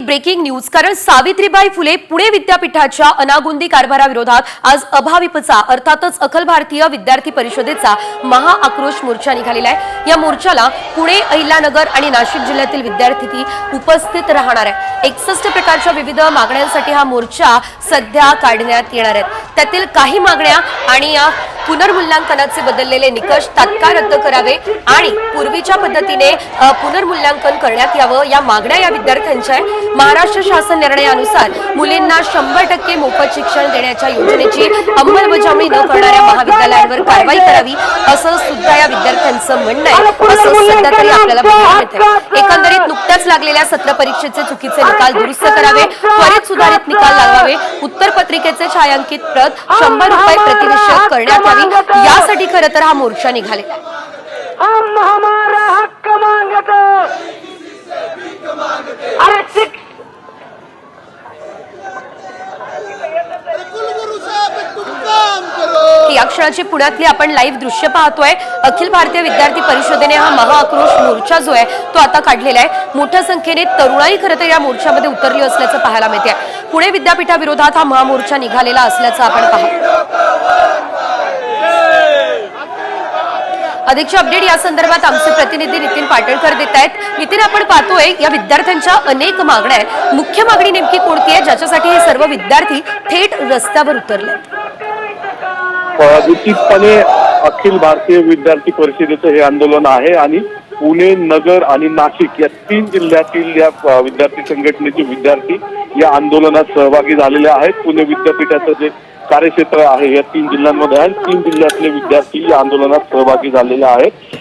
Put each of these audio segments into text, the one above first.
Breaking news. कारण सावित्रीबाई फुले पुणे विद्यापीठाच्या अनागोंदी कारभाराविरोधात आज अभाविपचा अर्थातच अखिल भारतीय विद्यार्थी परिषदेचा महाआक्रोश मोर्चा निघालेला आहे। या मोर्चाला पुणे, अहिल्यानगर आणि नाशिक जिल्ह्यातील विद्यार्थी उपस्थित राहणार आहे। 61 प्रकारच्या विविध मागण्यांसाठी हा मोर्चा सध्या काढण्यात येणार आहे। त्यातील काही मागण्या आणि या पुनर्मूल्यांकनाचे बदललेले निकष तात्काळ रद्द करावे आणि पूर्वीच्या पद्धतीने पुनर्मूल्यांकन करण्यात यावं, या मागण्या या विद्यार्थ्यांच्या आहेत। महाराष्ट्र शासन निर्णयानुसार मुलींना 100% मोफत शिक्षण देण्याच्या योजनेची अंमलबजावणी न करणाऱ्या महाविद्यालयांवर कारवाई करावी, असं सुद्धा या विद्यार्थ्यांचं म्हणणं आहे। असं सध्या तरी आपल्याला बघायला मिळतंय। एकंदरीत नुकत्याच लागलेल्या सत्र परीक्षेचे चुकीचे निकाल दुरुस्त करावे, त्वरित सुधारित निकाल लावावे, उत्तर पत्रिकेचे छायांकित प्रत 100 रुपये प्रतिविषय करण्यात यावी, यासाठी खरं तर हा मोर्चा निघालेला आहे। हम हमारा हक मांगते, अरे या क्षणाची पुण्यातली आपण लाईव्ह दृश्य पाहतोय। अखिल भारतीय विद्यार्थी परिषदेने हा महाआक्रोश मोर्चा जो आहे तो आता काढलेला आहे। मोठ्या संख्येने तरुणाई खरं तर या मोर्चामध्ये उतरली असल्याचं पाहायला मिळते। पुणे विद्यापीठाविरोधात हा महामोर्चा निघालेला असल्याचं आपण पाहतो। अधिकचे अपडेट या संदर्भात आमचे प्रतिनिधी नितीन पाटणकर देत आहेत। नितीन, आपण पाहतोय या विद्यार्थ्यांच्या अनेक मागण्या आहेत। मुख्य मागणी नेमकी कोणती आहे ज्याच्यासाठी हे सर्व विद्यार्थी थेट रस्त्यावर उतरले? निश्चितपणे अखिल भारतीय विद्यार्थी परिषदेचं हे आंदोलन आहे आणि पुणे, नगर आणि नाशिक या 3 जिल्ह्यातील या विद्यार्थी संघटनेचे विद्यार्थी या आंदोलनात सहभागी झालेले आहेत। पुणे विद्यापीठाचं जे कार्यक्षेत्र आहे या 3 जिल्ह्यांमध्ये आहे। 3 जिल्ह्यातले विद्यार्थी या आंदोलनात सहभागी झालेले आहेत।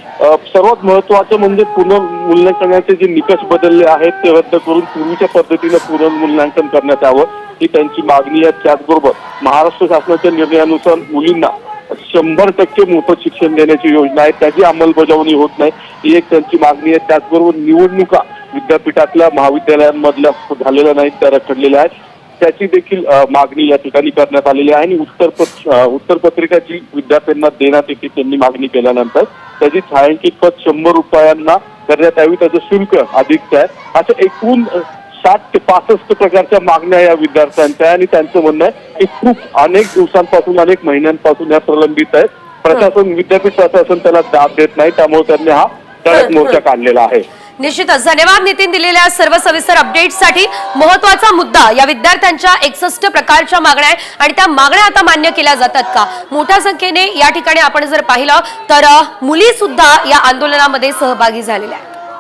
सर्वात महत्वाचं म्हणजे पुनर्मूल्यांकनाचे जे निकष बदलले आहेत ते रद्द करून पूर्वीच्या पद्धतीने पुनर्मूल्यांकन करण्यात यावं, ही त्यांची मागणी आहे। त्याचबरोबर महाराष्ट्र शासनाच्या निर्णयानुसार मुलींना 100% मोफत शिक्षण देण्याची योजना आहे, त्याची अंमलबजावणी होत नाही, ही एक त्यांची मागणी आहे। त्याचबरोबर निवडणुका विद्यापीठातल्या महाविद्यालयांमधल्या झालेल्या नाहीत, त्या रखडलेल्या आहेत, त्याची देखील मागणी या ठिकाणी करण्यात आलेली आहे। आणि उत्तरपत्रिका जी विद्यार्थ्यांना देण्यात येते त्यांनी मागणी केल्यानंतर त्याची छायांकित प्रत 100 रुपयांना करण्यात यावी, त्याचं शुल्क अधिक आहे। असं एकूण 60 ते 65 प्रकारच्या मागण्या या विद्यार्थ्यांच्या आहे आणि त्यांचं म्हणणं आहे की खूप अनेक दिवसांपासून, अनेक महिन्यांपासून या प्रलंबित आहेत। प्रशासन, विद्यापीठ प्रशासन त्याला दाद देत नाही, त्यामुळे त्यांनी हा कडक मोर्चा काढलेला आहे। निश्चितच धन्यवाद नितीन दिलेल्या सर्व सविस्तर अपडेट्ससाठी। महत्त्वाचा मुद्दा या विद्यार्थ्यांच्या 61 प्रकारच्या मागण्या आणि त्या मागण्या आता मान्य केल्या जातात का? मोठ्या संख्येने या ठिकाणी आपण जर पाहिलं तर मुली सुद्धा या आंदोलनामध्ये सहभागी झालेल्या आहेत।